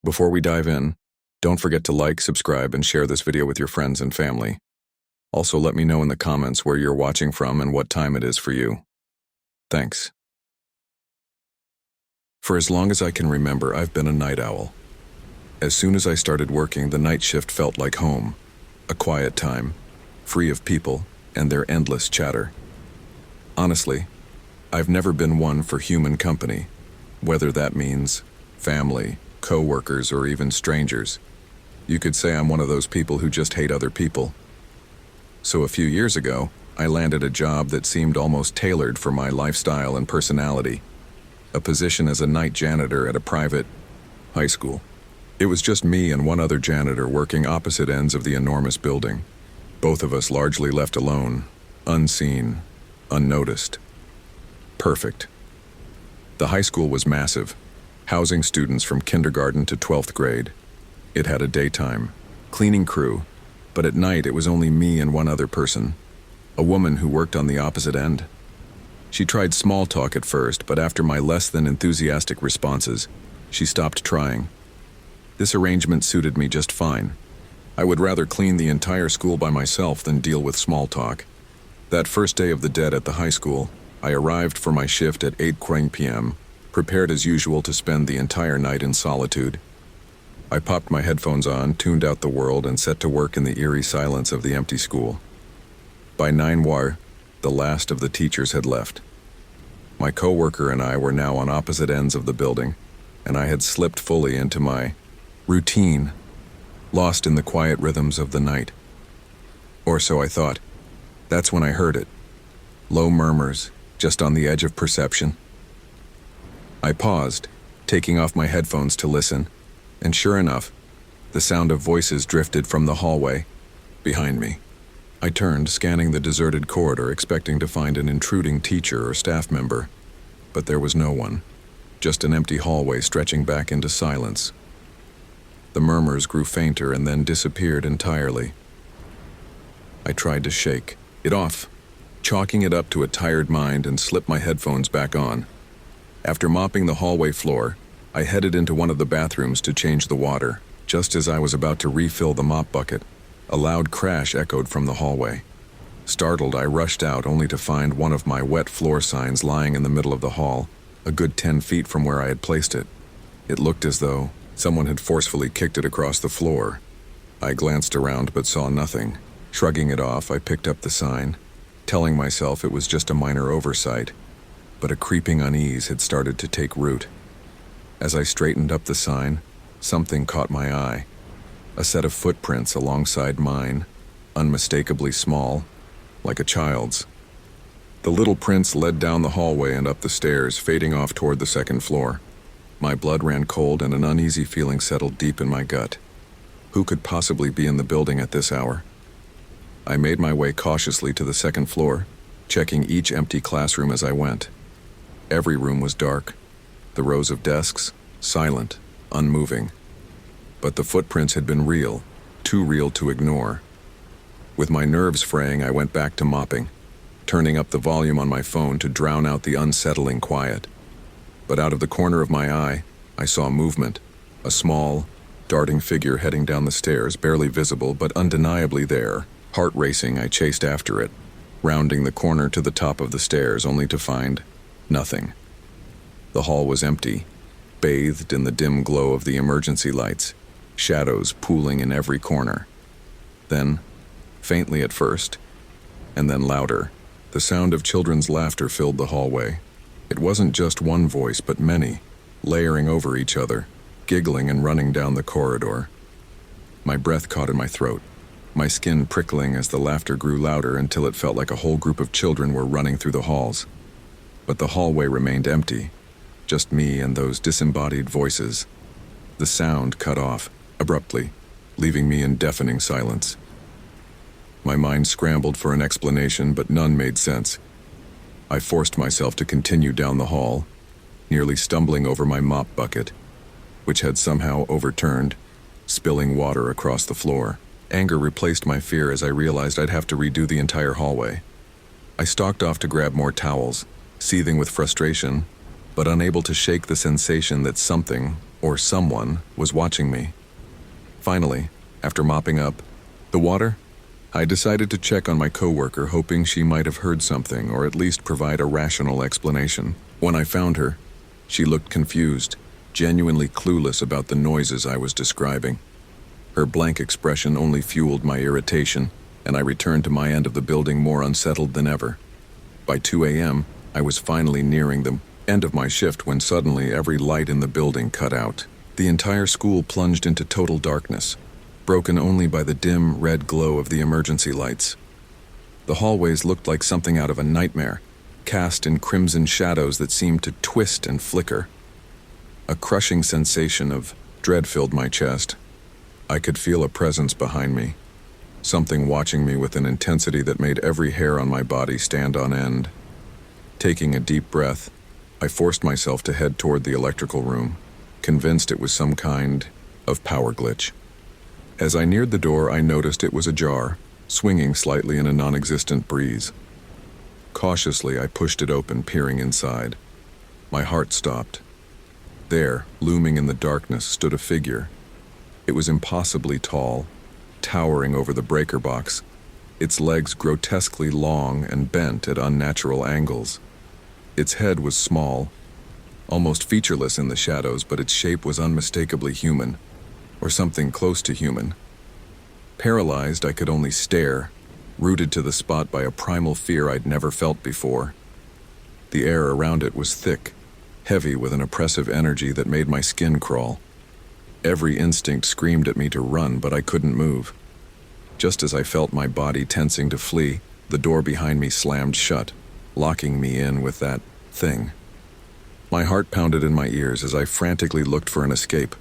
Before we dive in, don't forget to like, subscribe, and share this video with your friends and family. Also, let me know in the comments where you're watching from and what time it is for you. Thanks. For as long as I can remember, I've been a night owl. As soon as I started working, the night shift felt like home, a quiet time, free of people and their endless chatter. Honestly, I've never been one for human company, whether that means family, co-workers, or even strangers. You could say I'm one of those people who just hate other people. So a few years ago, I landed a job that seemed almost tailored for my lifestyle and personality, a position as a night janitor at a private high school. It was just me and one other janitor working opposite ends of the enormous building, both of us largely left alone, unseen, unnoticed. Perfect. The high school was massive, housing students from kindergarten to 12th grade. It had a daytime cleaning crew, but at night it was only me and one other person, a woman who worked on the opposite end. She tried small talk at first, but after my less than enthusiastic responses, she stopped trying. This arrangement suited me just fine. I would rather clean the entire school by myself than deal with small talk. That first day of the dead at the high school, I arrived for my shift at 8 p.m., prepared as usual to spend the entire night in solitude. I popped my headphones on, tuned out the world, and set to work in the eerie silence of the empty school. By 9 the last of the teachers had left. My co-worker and I were now on opposite ends of the building, and I had slipped fully into my routine, lost in the quiet rhythms of the night. Or so I thought. That's when I heard it. Low murmurs, just on the edge of perception. I paused, taking off my headphones to listen, and sure enough, the sound of voices drifted from the hallway behind me. I turned, scanning the deserted corridor, expecting to find an intruding teacher or staff member, but there was no one, just an empty hallway stretching back into silence. The murmurs grew fainter and then disappeared entirely. I tried to shake it off, chalking it up to a tired mind, and slipped my headphones back on. After mopping the hallway floor, I headed into one of the bathrooms to change the water. Just as I was about to refill the mop bucket, a loud crash echoed from the hallway. Startled, I rushed out only to find one of my wet floor signs lying in the middle of the hall, a good 10 feet from where I had placed it. It looked as though someone had forcefully kicked it across the floor. I glanced around but saw nothing. Shrugging it off, I picked up the sign, telling myself it was just a minor oversight, but a creeping unease had started to take root. As I straightened up the sign, something caught my eye. A set of footprints alongside mine, unmistakably small, like a child's. The little prints led down the hallway and up the stairs, fading off toward the second floor. My blood ran cold and an uneasy feeling settled deep in my gut. Who could possibly be in the building at this hour? I made my way cautiously to the second floor, checking each empty classroom as I went. Every room was dark, the rows of desks silent, unmoving. But the footprints had been real, too real to ignore. With my nerves fraying, I went back to mopping, turning up the volume on my phone to drown out the unsettling quiet. But out of the corner of my eye, I saw movement, a small, darting figure heading down the stairs, barely visible but undeniably there. Heart racing, I chased after it, rounding the corner to the top of the stairs, only to find nothing. The hall was empty, bathed in the dim glow of the emergency lights, shadows pooling in every corner. Then, faintly at first, and then louder, the sound of children's laughter filled the hallway. It wasn't just one voice, but many, layering over each other, giggling and running down the corridor. My breath caught in my throat, my skin prickling as the laughter grew louder until it felt like a whole group of children were running through the halls. But the hallway remained empty, just me and those disembodied voices. The sound cut off, abruptly, leaving me in deafening silence. My mind scrambled for an explanation, but none made sense. I forced myself to continue down the hall, nearly stumbling over my mop bucket, which had somehow overturned, spilling water across the floor. Anger replaced my fear as I realized I'd have to redo the entire hallway. I stalked off to grab more towels, seething with frustration, but unable to shake the sensation that something, or someone, was watching me. Finally, after mopping up the water, I decided to check on my coworker, hoping she might have heard something or at least provide a rational explanation. When I found her, she looked confused, genuinely clueless about the noises I was describing. Her blank expression only fueled my irritation, and I returned to my end of the building more unsettled than ever. By 2 a.m., I was finally nearing the end of my shift when suddenly every light in the building cut out. The entire school plunged into total darkness, broken only by the dim red glow of the emergency lights. The hallways looked like something out of a nightmare, cast in crimson shadows that seemed to twist and flicker. A crushing sensation of dread filled my chest. I could feel a presence behind me, something watching me with an intensity that made every hair on my body stand on end. Taking a deep breath, I forced myself to head toward the electrical room, convinced it was some kind of power glitch. As I neared the door, I noticed it was ajar, swinging slightly in a non-existent breeze. Cautiously, I pushed it open, peering inside. My heart stopped. There, looming in the darkness, stood a figure. It was impossibly tall, towering over the breaker box, its legs grotesquely long and bent at unnatural angles. Its head was small, almost featureless in the shadows, but its shape was unmistakably human, or something close to human. Paralyzed, I could only stare, rooted to the spot by a primal fear I'd never felt before. The air around it was thick, heavy with an oppressive energy that made my skin crawl. Every instinct screamed at me to run, but I couldn't move. Just as I felt my body tensing to flee, the door behind me slammed shut, locking me in with that thing. My heart pounded in my ears as I frantically looked for an escape.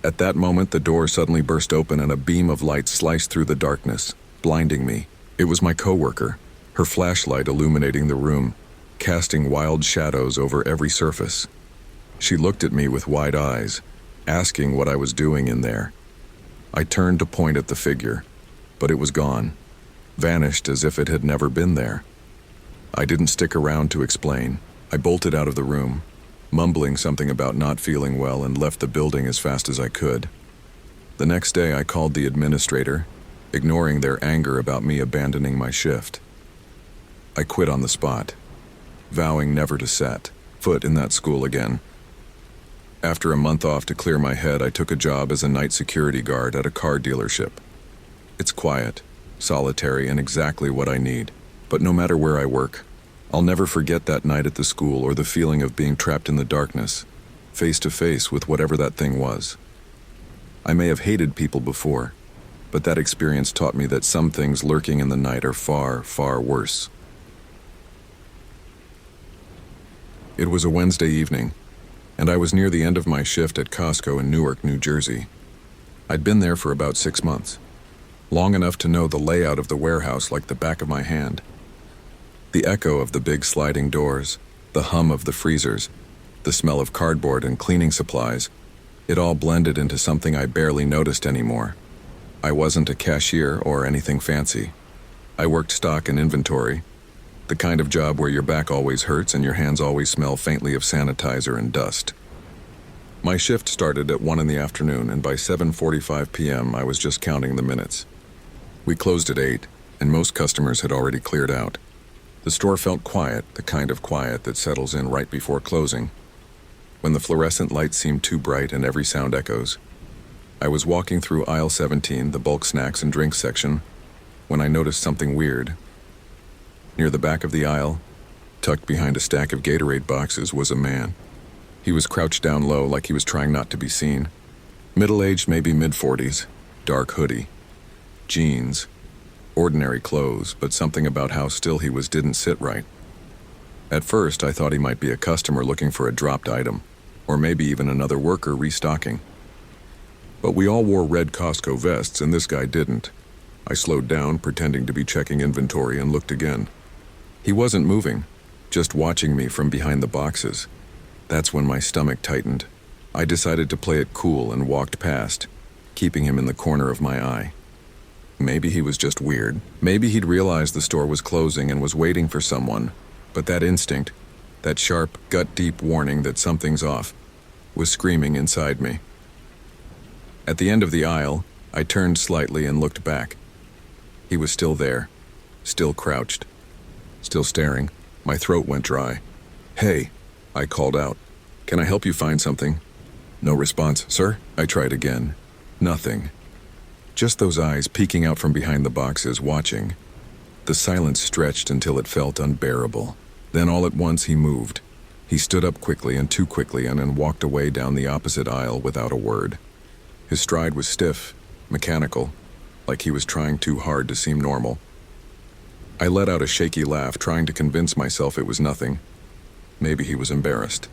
At that moment, the door suddenly burst open and a beam of light sliced through the darkness, blinding me. It was my coworker, her flashlight illuminating the room, casting wild shadows over every surface. She looked at me with wide eyes, asking what I was doing in there. I turned to point at the figure, but it was gone, vanished as if it had never been there. I didn't stick around to explain. I bolted out of the room, mumbling something about not feeling well, and left the building as fast as I could. The next day, I called the administrator, ignoring their anger about me abandoning my shift. I quit on the spot, vowing never to set foot in that school again. After a month off to clear my head, I took a job as a night security guard at a car dealership. It's quiet, solitary, and exactly what I need. But no matter where I work, I'll never forget that night at the school or the feeling of being trapped in the darkness, face to face with whatever that thing was. I may have hated people before, but that experience taught me that some things lurking in the night are far, far worse. It was a Wednesday evening, and I was near the end of my shift at Costco in Newark, New Jersey. I'd been there for about 6 months, long enough to know the layout of the warehouse like the back of my hand. The echo of the big sliding doors, the hum of the freezers, the smell of cardboard and cleaning supplies, it all blended into something I barely noticed anymore. I wasn't a cashier or anything fancy. I worked stock and inventory, the kind of job where your back always hurts and your hands always smell faintly of sanitizer and dust. My shift started at 1 in the afternoon, and by 7:45 p.m. I was just counting the minutes. We closed at 8, and most customers had already cleared out. The store felt quiet, the kind of quiet that settles in right before closing, when the fluorescent lights seem too bright and every sound echoes. I was walking through aisle 17, the bulk snacks and drinks section, when I noticed something weird. Near the back of the aisle, tucked behind a stack of Gatorade boxes, was a man. He was crouched down low like he was trying not to be seen. Middle-aged, maybe mid-40s, dark hoodie, jeans, ordinary clothes, but something about how still he was didn't sit right. At first, I thought he might be a customer looking for a dropped item, or maybe even another worker restocking. But we all wore red Costco vests, and this guy didn't. I slowed down, pretending to be checking inventory, and looked again. He wasn't moving, just watching me from behind the boxes. That's when my stomach tightened. I decided to play it cool and walked past, keeping him in the corner of my eye. Maybe he was just weird. Maybe he'd realized the store was closing and was waiting for someone. But that instinct, That sharp, gut-deep warning that something's off was screaming inside me. At the end of the aisle, I turned slightly and looked back. He was still there, still crouched, still staring. My throat went dry. "Hey," I called out. "Can I help you find something?" No response. "Sir?" I tried again. Nothing. Just those eyes peeking out from behind the boxes, watching. The silence stretched until it felt unbearable. Then all at once he moved. He stood up quickly and too quickly and then walked away down the opposite aisle without a word. His stride was stiff, mechanical, like he was trying too hard to seem normal. I let out a shaky laugh, trying to convince myself it was nothing. Maybe he was embarrassed.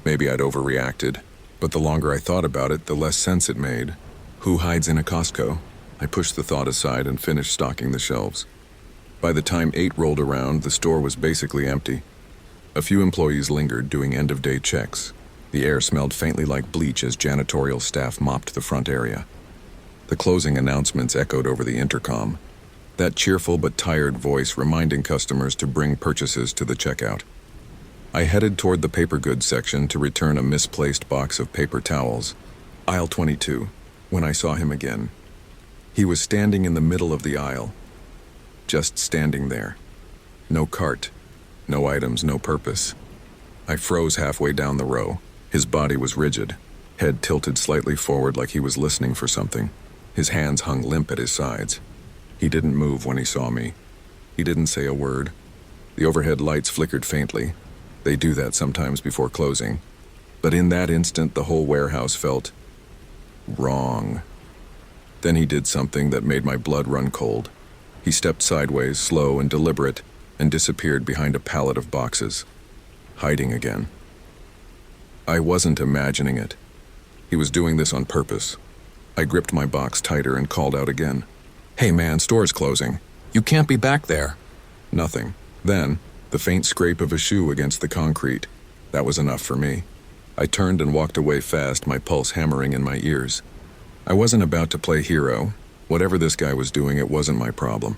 Maybe I'd overreacted. But the longer I thought about it, the less sense it made. Who hides in a Costco? I pushed the thought aside and finished stocking the shelves. By the time 8 rolled around, the store was basically empty. A few employees lingered, doing end-of-day checks. The air smelled faintly like bleach as janitorial staff mopped the front area. The closing announcements echoed over the intercom. That cheerful but tired voice reminding customers to bring purchases to the checkout. I headed toward the paper goods section to return a misplaced box of paper towels. Aisle 22, when I saw him again. He was standing in the middle of the aisle. Just standing there. No cart, no items, no purpose. I froze halfway down the row. His body was rigid, head tilted slightly forward like he was listening for something. His hands hung limp at his sides. He didn't move when he saw me. He didn't say a word. The overhead lights flickered faintly. They do that sometimes before closing. But in that instant, the whole warehouse felt wrong. Then he did something that made my blood run cold. He stepped sideways, slow and deliberate, and disappeared behind a pallet of boxes, hiding again. I wasn't imagining it. He was doing this on purpose. I gripped my box tighter and called out again. "Hey man, store's closing. You can't be back there." Nothing. Then, the faint scrape of a shoe against the concrete. That was enough for me. I turned and walked away fast, my pulse hammering in my ears. I wasn't about to play hero. Whatever this guy was doing, it wasn't my problem.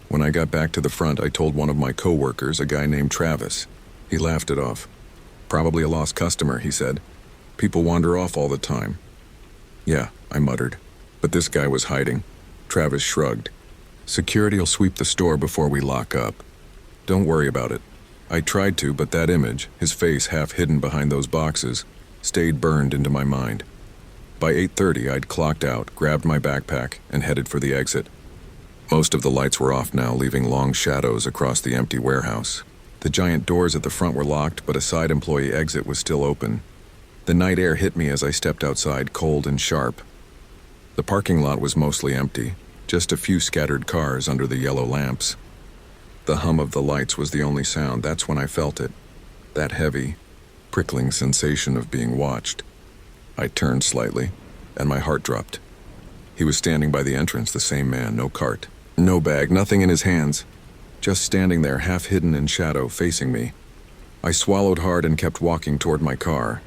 When I got back to the front, I told one of my co-workers, a guy named Travis. He laughed it off. "Probably a lost customer," he said. "People wander off all the time." "Yeah," I muttered. But this guy was hiding. Travis shrugged. "Security'll sweep the store before we lock up. Don't worry about it." I tried to, but that image, his face half hidden behind those boxes, stayed burned into my mind. By 8:30, I'd clocked out, grabbed my backpack, and headed for the exit. Most of the lights were off now, leaving long shadows across the empty warehouse. The giant doors at the front were locked, but a side employee exit was still open. The night air hit me as I stepped outside, cold and sharp. The parking lot was mostly empty, just a few scattered cars under the yellow lamps. The hum of the lights was the only sound. That's when I felt it. That heavy, prickling sensation of being watched. I turned slightly, and my heart dropped. He was standing by the entrance, the same man, no cart, no bag, nothing in his hands. Just standing there, half hidden in shadow, facing me. I swallowed hard and kept walking toward my car.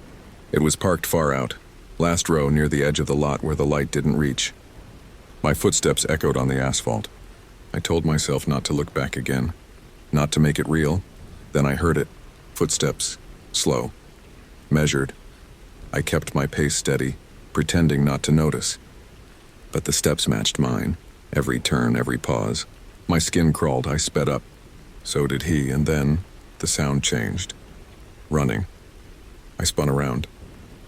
It was parked far out, last row near the edge of the lot where the light didn't reach. My footsteps echoed on the asphalt. I told myself not to look back again, not to make it real. Then I heard it. Footsteps, slow, measured. I kept my pace steady, pretending not to notice. But the steps matched mine, every turn, every pause. My skin crawled, I sped up. So did he, and then the sound changed. Running. I spun around.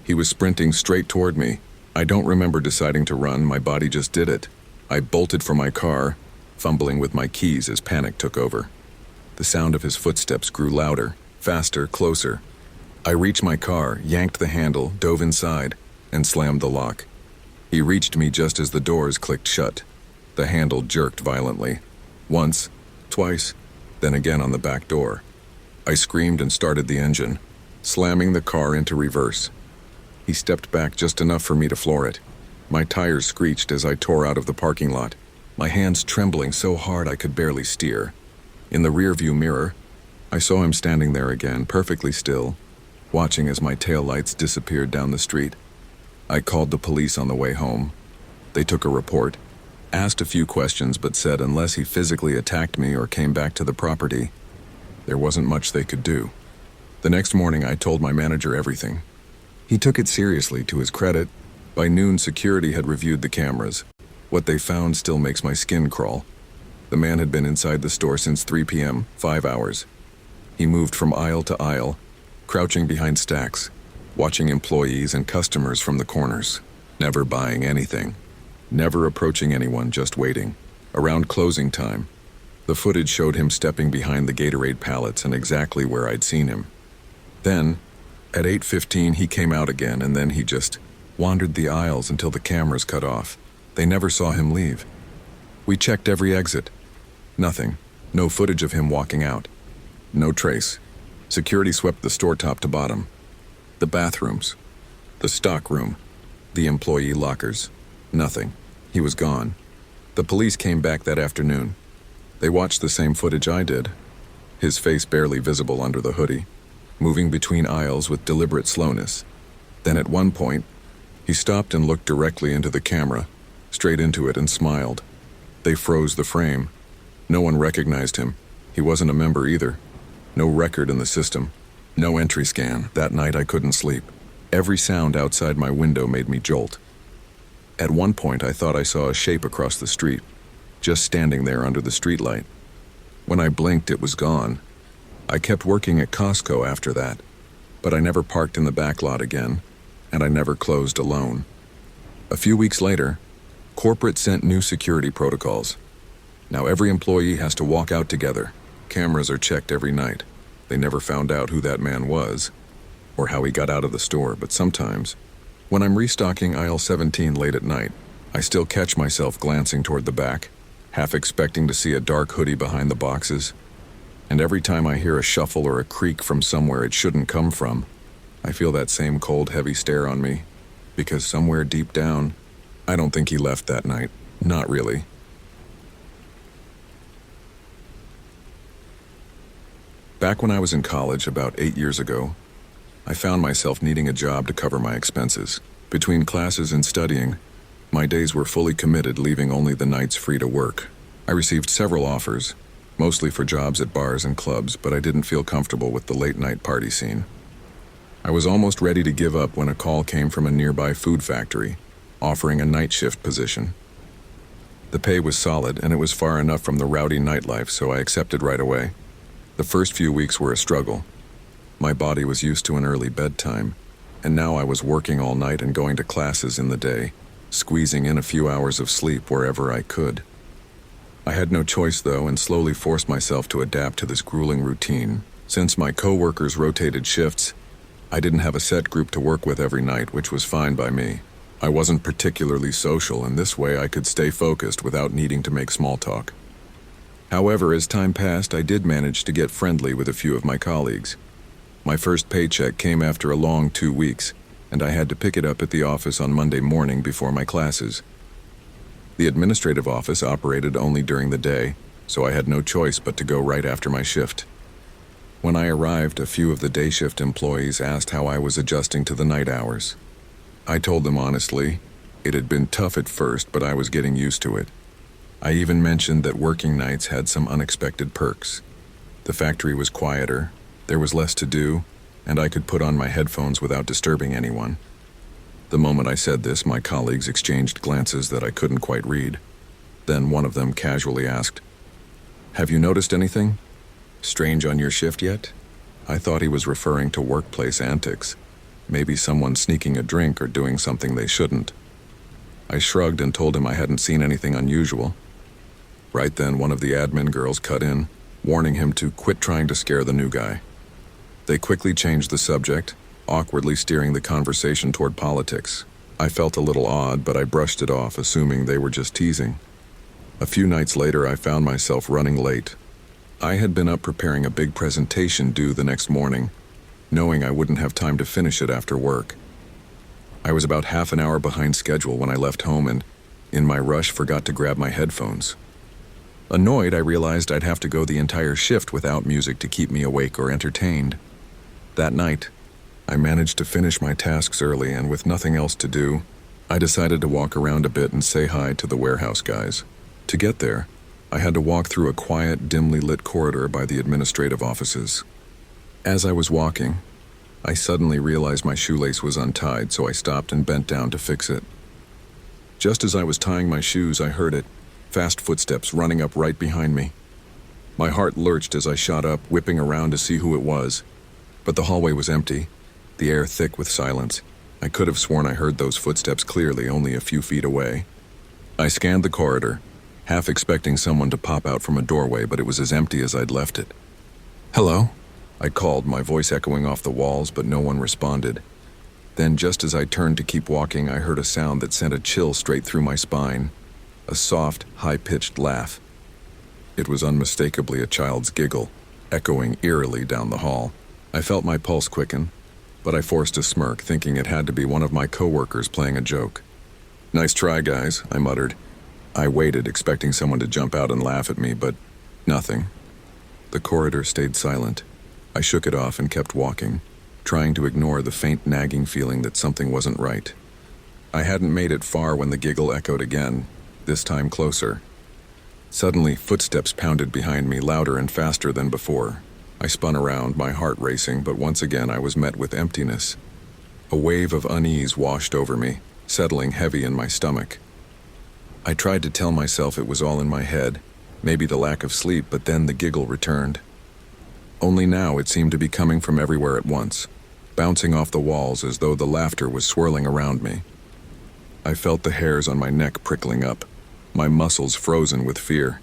He was sprinting straight toward me. I don't remember deciding to run, my body just did it. I bolted for my car, fumbling with my keys as panic took over. The sound of his footsteps grew louder, faster, closer. I reached my car, yanked the handle, dove inside, and slammed the lock. He reached me just as the doors clicked shut. The handle jerked violently. Once, twice, then again on the back door. I screamed and started the engine, slamming the car into reverse. He stepped back just enough for me to floor it. My tires screeched as I tore out of the parking lot, my hands trembling so hard I could barely steer. In the rearview mirror, I saw him standing there again, perfectly still, watching as my taillights disappeared down the street. I called the police on the way home. They took a report, asked a few questions, but said unless he physically attacked me or came back to the property, there wasn't much they could do. The next morning, I told my manager everything. He took it seriously, to his credit. By noon, security had reviewed the cameras. What they found still makes my skin crawl. The man had been inside the store since 3 p.m., 5 hours. He moved from aisle to aisle, crouching behind stacks, watching employees and customers from the corners, never buying anything, never approaching anyone, just waiting. Around closing time, the footage showed him stepping behind the Gatorade pallets and exactly where I'd seen him. Then, at 8:15, he came out again, and then he just wandered the aisles until the cameras cut off. They never saw him leave. We checked every exit. Nothing. No footage of him walking out. No trace. Security swept the store top to bottom. The bathrooms. The stock room. The employee lockers. Nothing. He was gone. The police came back that afternoon. They watched the same footage I did. His face barely visible under the hoodie, moving between aisles with deliberate slowness. Then at one point, he stopped and looked directly into the camera, straight into it, and smiled. They froze the frame. No one recognized him. He wasn't a member either. No record in the system. No entry scan. That night I couldn't sleep. Every sound outside my window made me jolt. At one point I thought I saw a shape across the street, just standing there under the streetlight. When I blinked, it was gone. I kept working at Costco after that, but I never parked in the back lot again, and I never closed alone. A few weeks later, corporate sent new security protocols. Now every employee has to walk out together. Cameras are checked every night. They never found out who that man was, or how he got out of the store, but sometimes, when I'm restocking aisle 17 late at night, I still catch myself glancing toward the back, half expecting to see a dark hoodie behind the boxes. And every time I hear a shuffle or a creak from somewhere it shouldn't come from, I feel that same cold, heavy stare on me, because somewhere deep down, I don't think he left that night. Not really. Back when I was in college, about 8 years ago, I found myself needing a job to cover my expenses. Between classes and studying, my days were fully committed, leaving only the nights free to work. I received several offers, mostly for jobs at bars and clubs, but I didn't feel comfortable with the late-night party scene. I was almost ready to give up when a call came from a nearby food factory, offering a night shift position. The pay was solid, and it was far enough from the rowdy nightlife, so I accepted right away. The first few weeks were a struggle. My body was used to an early bedtime, and now I was working all night and going to classes in the day, squeezing in a few hours of sleep wherever I could. I had no choice, though, and slowly forced myself to adapt to this grueling routine. Since my co-workers rotated shifts, I didn't have a set group to work with every night, which was fine by me. I wasn't particularly social, and this way I could stay focused without needing to make small talk. However, as time passed, I did manage to get friendly with a few of my colleagues. My first paycheck came after a long 2 weeks, and I had to pick it up at the office on Monday morning before my classes. The administrative office operated only during the day, so I had no choice but to go right after my shift. When I arrived, a few of the day shift employees asked how I was adjusting to the night hours. I told them honestly, it had been tough at first, but I was getting used to it. I even mentioned that working nights had some unexpected perks. The factory was quieter, there was less to do, and I could put on my headphones without disturbing anyone. The moment I said this, my colleagues exchanged glances that I couldn't quite read. Then one of them casually asked, "Have you noticed anything strange on your shift yet?" I thought he was referring to workplace antics, maybe someone sneaking a drink or doing something they shouldn't. I shrugged and told him I hadn't seen anything unusual. Right then, one of the admin girls cut in, warning him to quit trying to scare the new guy. They quickly changed the subject, awkwardly steering the conversation toward politics. I felt a little odd, but I brushed it off, assuming they were just teasing. A few nights later, I found myself running late. I had been up preparing a big presentation due the next morning, knowing I wouldn't have time to finish it after work. I was about half an hour behind schedule when I left home and, in my rush, forgot to grab my headphones. Annoyed, I realized I'd have to go the entire shift without music to keep me awake or entertained. That night, I managed to finish my tasks early, and with nothing else to do, I decided to walk around a bit and say hi to the warehouse guys. To get there, I had to walk through a quiet, dimly lit corridor by the administrative offices. As I was walking, I suddenly realized my shoelace was untied, so I stopped and bent down to fix it. Just as I was tying my shoes, I heard it, fast footsteps running up right behind me. My heart lurched as I shot up, whipping around to see who it was. But the hallway was empty, the air thick with silence. I could have sworn I heard those footsteps clearly, only a few feet away. I scanned the corridor, half expecting someone to pop out from a doorway, but it was as empty as I'd left it. "Hello?" I called, my voice echoing off the walls, but no one responded. Then, just as I turned to keep walking, I heard a sound that sent a chill straight through my spine. A soft, high-pitched laugh. It was unmistakably a child's giggle, echoing eerily down the hall. I felt my pulse quicken, but I forced a smirk, thinking it had to be one of my coworkers playing a joke. "Nice try, guys," I muttered. I waited, expecting someone to jump out and laugh at me, but nothing. The corridor stayed silent. I shook it off and kept walking, trying to ignore the faint nagging feeling that something wasn't right. I hadn't made it far when the giggle echoed again, this time closer. Suddenly, footsteps pounded behind me, louder and faster than before. I spun around, my heart racing, but once again I was met with emptiness. A wave of unease washed over me, settling heavy in my stomach. I tried to tell myself it was all in my head, maybe the lack of sleep, but then the giggle returned. Only now it seemed to be coming from everywhere at once, bouncing off the walls as though the laughter was swirling around me. I felt the hairs on my neck prickling up, my muscles frozen with fear.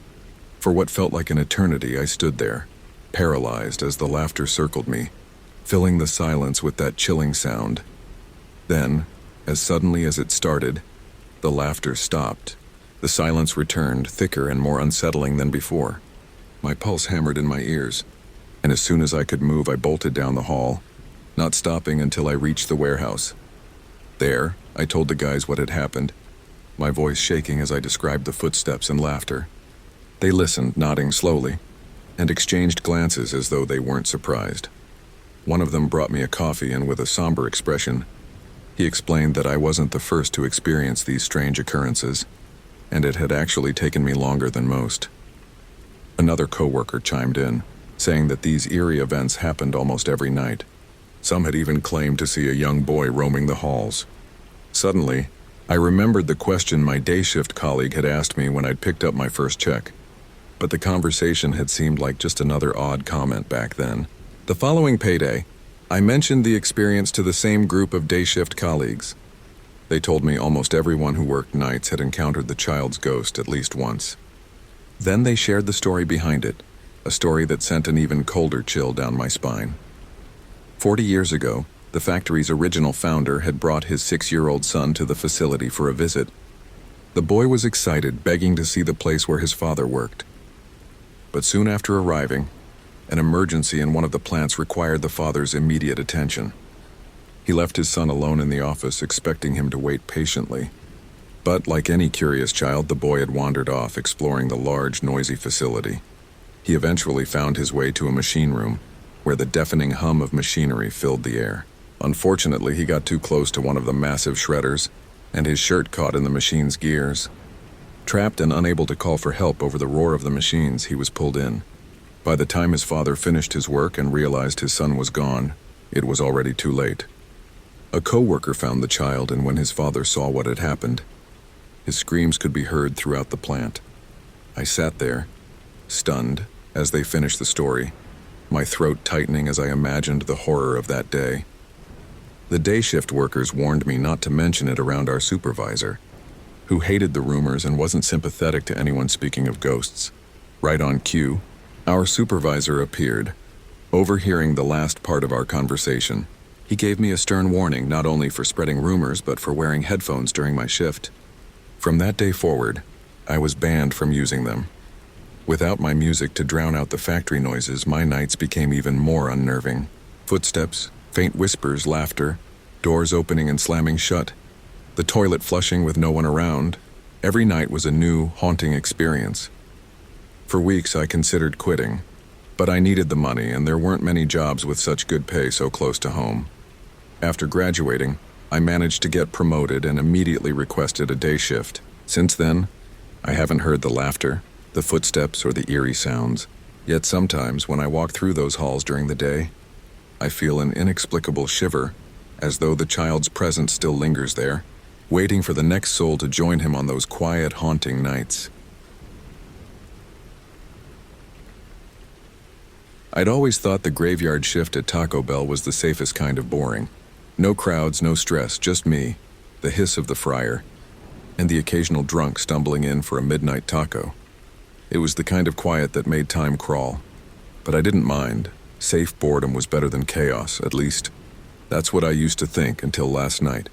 For what felt like an eternity, I stood there, paralyzed as the laughter circled me, filling the silence with that chilling sound. Then, as suddenly as it started, the laughter stopped. The silence returned, thicker and more unsettling than before. My pulse hammered in my ears, and as soon as I could move, I bolted down the hall, not stopping until I reached the warehouse. There, I told the guys what had happened, my voice shaking as I described the footsteps and laughter. They listened, nodding slowly, and exchanged glances as though they weren't surprised. One of them brought me a coffee, and with a somber expression, he explained that I wasn't the first to experience these strange occurrences, and it had actually taken me longer than most. Another coworker chimed in, saying that these eerie events happened almost every night. Some had even claimed to see a young boy roaming the halls. Suddenly, I remembered the question my day shift colleague had asked me when I'd picked up my first check. But the conversation had seemed like just another odd comment back then. The following payday, I mentioned the experience to the same group of day shift colleagues. They told me almost everyone who worked nights had encountered the child's ghost at least once. Then they shared the story behind it, a story that sent an even colder chill down my spine. 40 years ago, the factory's original founder had brought his 6-year-old son to the facility for a visit. The boy was excited, begging to see the place where his father worked. But soon after arriving, an emergency in one of the plants required the father's immediate attention. He left his son alone in the office, expecting him to wait patiently. But like any curious child, the boy had wandered off, exploring the large, noisy facility. He eventually found his way to a machine room, where the deafening hum of machinery filled the air. Unfortunately, he got too close to one of the massive shredders, and his shirt caught in the machine's gears. Trapped and unable to call for help over the roar of the machines, he was pulled in. By the time his father finished his work and realized his son was gone, it was already too late. A coworker found the child, and when his father saw what had happened, his screams could be heard throughout the plant. I sat there, stunned, as they finished the story, my throat tightening as I imagined the horror of that day. The day shift workers warned me not to mention it around our supervisor, who hated the rumors and wasn't sympathetic to anyone speaking of ghosts. Right on cue, our supervisor appeared, overhearing the last part of our conversation. He gave me a stern warning, not only for spreading rumors, but for wearing headphones during my shift. From that day forward, I was banned from using them. Without my music to drown out the factory noises, my nights became even more unnerving. Footsteps, faint whispers, laughter, doors opening and slamming shut, the toilet flushing with no one around. Every night was a new, haunting experience. For weeks I considered quitting, but I needed the money, and there weren't many jobs with such good pay so close to home. After graduating, I managed to get promoted and immediately requested a day shift. Since then, I haven't heard the laughter, the footsteps, or the eerie sounds. Yet sometimes, when I walk through those halls during the day, I feel an inexplicable shiver, as though the child's presence still lingers there, waiting for the next soul to join him on those quiet, haunting nights. I'd always thought the graveyard shift at Taco Bell was the safest kind of boring. No crowds, no stress, just me, the hiss of the fryer, and the occasional drunk stumbling in for a midnight taco. It was the kind of quiet that made time crawl. But I didn't mind. Safe boredom was better than chaos, at least. That's what I used to think until last night.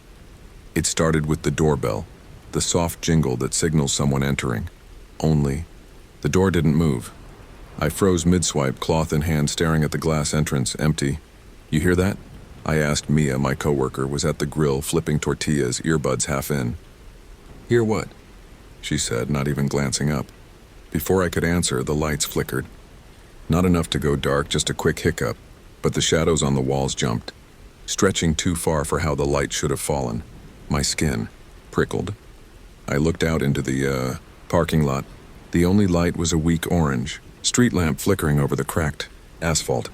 It started with the doorbell, the soft jingle that signals someone entering. Only, the door didn't move. I froze mid-swipe, cloth in hand, staring at the glass entrance, empty. "You hear that?" I asked Mia, my coworker, was at the grill flipping tortillas, earbuds half in. "Hear what?" she said, not even glancing up. Before I could answer, the lights flickered. Not enough to go dark, just a quick hiccup, but the shadows on the walls jumped, stretching too far for how the light should have fallen. My skin prickled. I looked out into the parking lot. The only light was a weak orange, street lamp flickering over the cracked asphalt.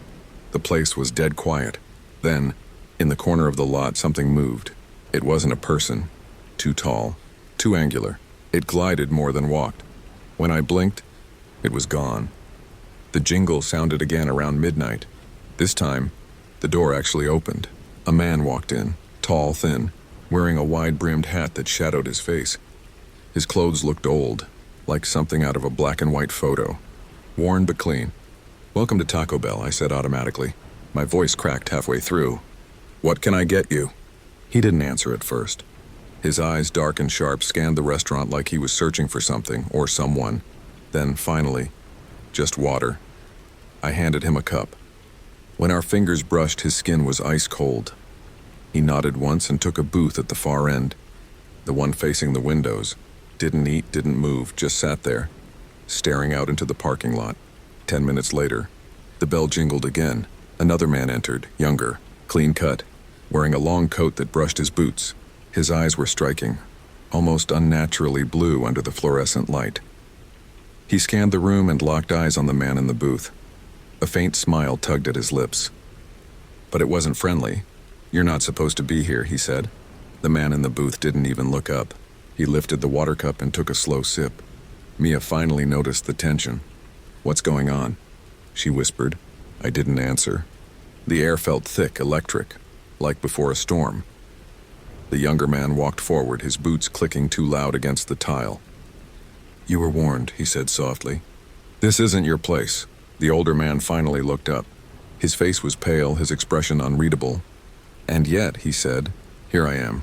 The place was dead quiet. Then, in the corner of the lot, something moved. It wasn't a person. Too tall, too angular. It glided more than walked. When I blinked, it was gone. The jingle sounded again around midnight. This time, the door actually opened. A man walked in, tall, thin, wearing a wide-brimmed hat that shadowed his face. His clothes looked old, like something out of a black and white photo. Worn but clean. "Welcome to Taco Bell," I said automatically. My voice cracked halfway through. "What can I get you?" He didn't answer at first. His eyes, dark and sharp, scanned the restaurant like he was searching for something or someone. Then, finally, just water. I handed him a cup. When our fingers brushed, his skin was ice cold. He nodded once and took a booth at the far end, the one facing the windows. Didn't eat, didn't move, just sat there, staring out into the parking lot. 10 minutes later, the bell jingled again. Another man entered, younger, clean-cut, wearing a long coat that brushed his boots. His eyes were striking, almost unnaturally blue under the fluorescent light. He scanned the room and locked eyes on the man in the booth. A faint smile tugged at his lips. But it wasn't friendly. "You're not supposed to be here," he said. The man in the booth didn't even look up. He lifted the water cup and took a slow sip. Mia finally noticed the tension. "What's going on?" she whispered. I didn't answer. The air felt thick, electric, like before a storm. The younger man walked forward, his boots clicking too loud against the tile. "You were warned," he said softly. "This isn't your place." The older man finally looked up. His face was pale, his expression unreadable. "And yet," he said, "here I am."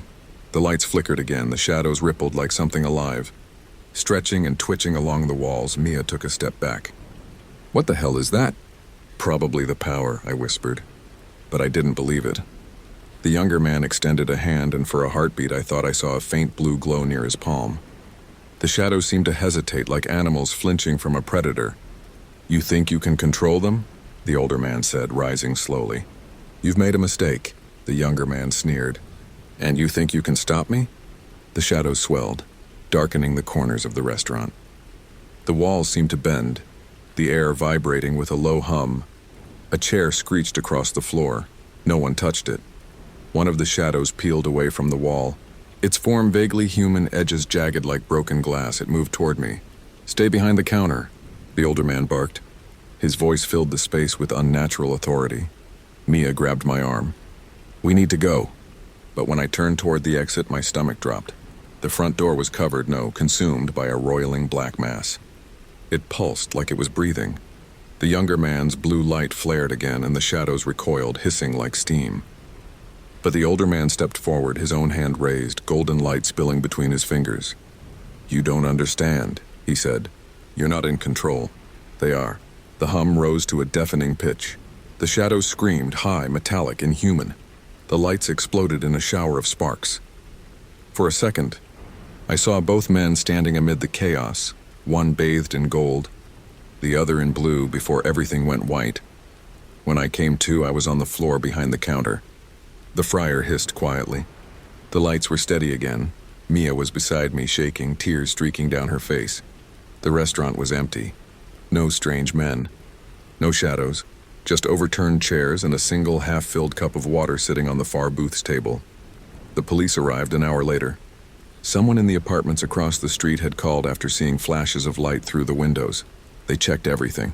The lights flickered again, the shadows rippled like something alive. Stretching and twitching along the walls, Mia took a step back. "What the hell is that?" "Probably the power," I whispered. But I didn't believe it. The younger man extended a hand, and for a heartbeat I thought I saw a faint blue glow near his palm. The shadows seemed to hesitate, like animals flinching from a predator. "You think you can control them?" the older man said, rising slowly. "You've made a mistake," the younger man sneered. "And you think you can stop me?" The shadows swelled, darkening the corners of the restaurant. The walls seemed to bend, the air vibrating with a low hum. A chair screeched across the floor. No one touched it. One of the shadows peeled away from the wall. Its form vaguely human, edges jagged like broken glass. It moved toward me. "Stay behind the counter," the older man barked. His voice filled the space with unnatural authority. Mia grabbed my arm. "We need to go." But when I turned toward the exit, my stomach dropped. The front door was covered, no, consumed by a roiling black mass. It pulsed like it was breathing. The younger man's blue light flared again, and the shadows recoiled, hissing like steam. But the older man stepped forward, his own hand raised, golden light spilling between his fingers. "You don't understand," he said. "You're not in control. They are." The hum rose to a deafening pitch. The shadows screamed, high, metallic, inhuman. The lights exploded in a shower of sparks. For a second, I saw both men standing amid the chaos, one bathed in gold, the other in blue, before everything went white. When I came to, I was on the floor behind the counter. The fryer hissed quietly. The lights were steady again. Mia was beside me, shaking, tears streaking down her face. The restaurant was empty. No strange men. No shadows. Just overturned chairs and a single half-filled cup of water sitting on the far booth's table. The police arrived an hour later. Someone in the apartments across the street had called after seeing flashes of light through the windows. They checked everything.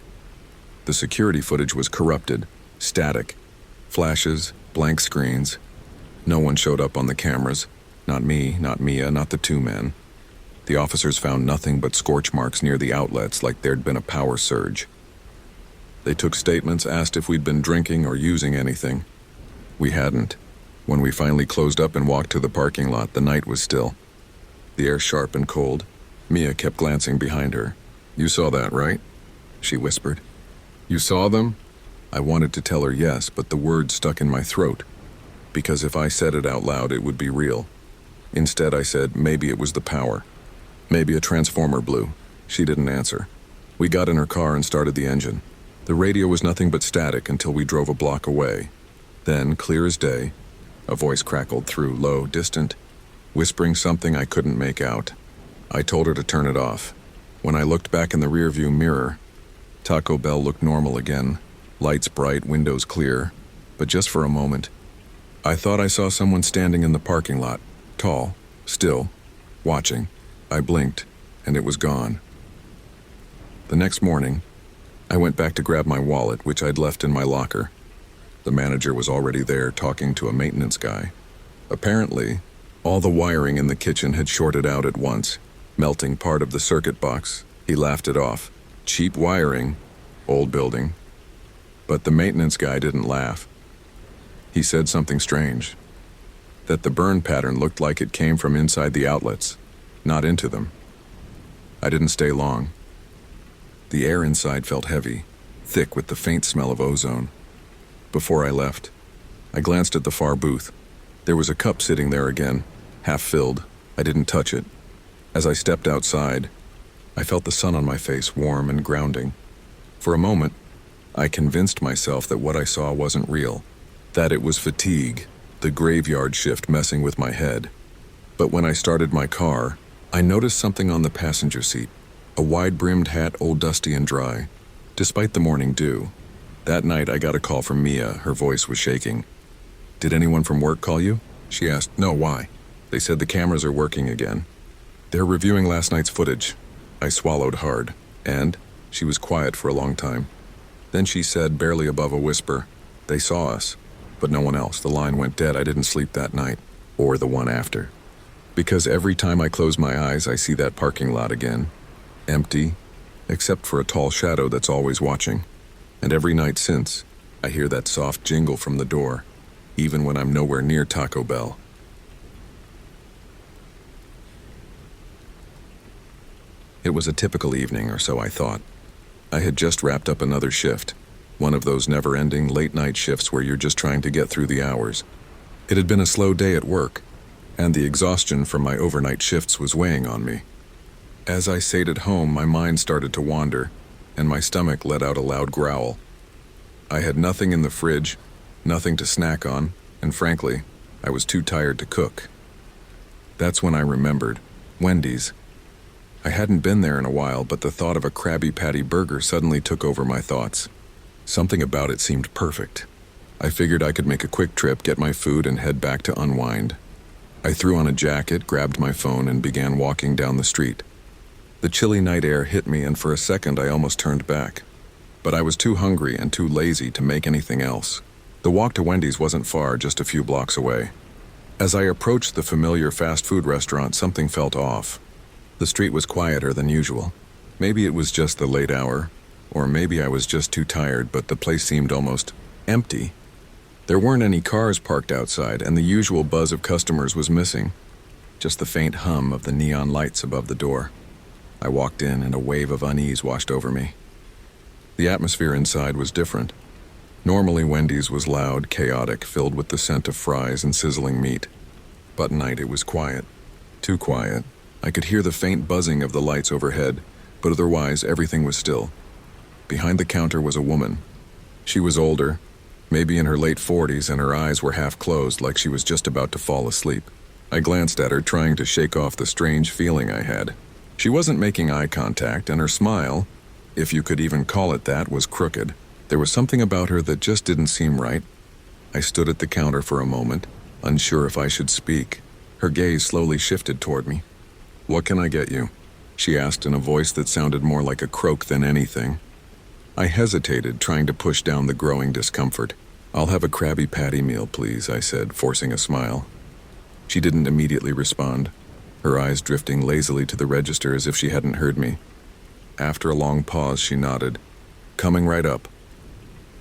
The security footage was corrupted, static. Flashes, blank screens. No one showed up on the cameras. Not me, not Mia, not the two men. The officers found nothing but scorch marks near the outlets like there'd been a power surge. They took statements, asked if we'd been drinking or using anything. We hadn't. When we finally closed up and walked to the parking lot, the night was still. The air sharp and cold. Mia kept glancing behind her. "You saw that, right?" she whispered. "You saw them?" I wanted to tell her yes, but the word stuck in my throat, because if I said it out loud, it would be real. Instead, I said, maybe it was the power. Maybe a transformer blew. She didn't answer. We got in her car and started the engine. The radio was nothing but static until we drove a block away. Then, clear as day, a voice crackled through, low, distant, whispering something I couldn't make out. I told her to turn it off. When I looked back in the rearview mirror, Taco Bell looked normal again. Lights bright, windows clear. But just for a moment, I thought I saw someone standing in the parking lot, tall, still, watching. I blinked, and it was gone. The next morning, I went back to grab my wallet, which I'd left in my locker. The manager was already there talking to a maintenance guy. Apparently, all the wiring in the kitchen had shorted out at once, melting part of the circuit box. He laughed it off. Cheap wiring, old building. But the maintenance guy didn't laugh. He said something strange. That the burn pattern looked like it came from inside the outlets, not into them. I didn't stay long. The air inside felt heavy, thick with the faint smell of ozone. Before I left, I glanced at the far booth. There was a cup sitting there again, half filled. I didn't touch it. As I stepped outside, I felt the sun on my face, warm and grounding. For a moment, I convinced myself that what I saw wasn't real, that it was fatigue, the graveyard shift messing with my head. But when I started my car, I noticed something on the passenger seat, a wide-brimmed hat, old dusty and dry, despite the morning dew. That night I got a call from Mia. Her voice was shaking. "Did anyone from work call you?" she asked. "No, why?" "They said the cameras are working again. They're reviewing last night's footage." I swallowed hard, and she was quiet for a long time. Then she said, barely above a whisper, "They saw us, but no one else." The line went dead. I didn't sleep that night, or the one after. Because every time I close my eyes, I see that parking lot again. Empty, except for a tall shadow that's always watching. And every night since, I hear that soft jingle from the door, even when I'm nowhere near Taco Bell. It was a typical evening, or so I thought. I had just wrapped up another shift, one of those never-ending late-night shifts where you're just trying to get through the hours. It had been a slow day at work, and the exhaustion from my overnight shifts was weighing on me. As I sat at home, my mind started to wander, and my stomach let out a loud growl. I had nothing in the fridge, nothing to snack on, and frankly, I was too tired to cook. That's when I remembered Wendy's. I hadn't been there in a while, but the thought of a Krabby Patty burger suddenly took over my thoughts. Something about it seemed perfect. I figured I could make a quick trip, get my food, and head back to unwind. I threw on a jacket, grabbed my phone, and began walking down the street. The chilly night air hit me, and for a second I almost turned back. But I was too hungry and too lazy to make anything else. The walk to Wendy's wasn't far, just a few blocks away. As I approached the familiar fast food restaurant, something felt off. The street was quieter than usual. Maybe it was just the late hour, or maybe I was just too tired, but the place seemed almost empty. There weren't any cars parked outside, and the usual buzz of customers was missing. Just the faint hum of the neon lights above the door. I walked in, and a wave of unease washed over me. The atmosphere inside was different. Normally, Wendy's was loud, chaotic, filled with the scent of fries and sizzling meat. But tonight it was quiet. Too quiet. I could hear the faint buzzing of the lights overhead, but otherwise everything was still. Behind the counter was a woman. She was older, maybe in her late 40s, and her eyes were half closed like she was just about to fall asleep. I glanced at her, trying to shake off the strange feeling I had. She wasn't making eye contact, and her smile, if you could even call it that, was crooked. There was something about her that just didn't seem right. I stood at the counter for a moment, unsure if I should speak. Her gaze slowly shifted toward me. "What can I get you?" she asked in a voice that sounded more like a croak than anything. I hesitated, trying to push down the growing discomfort. "I'll have a Krabby Patty meal, please," I said, forcing a smile. She didn't immediately respond, her eyes drifting lazily to the register as if she hadn't heard me. After a long pause, she nodded. "Coming right up."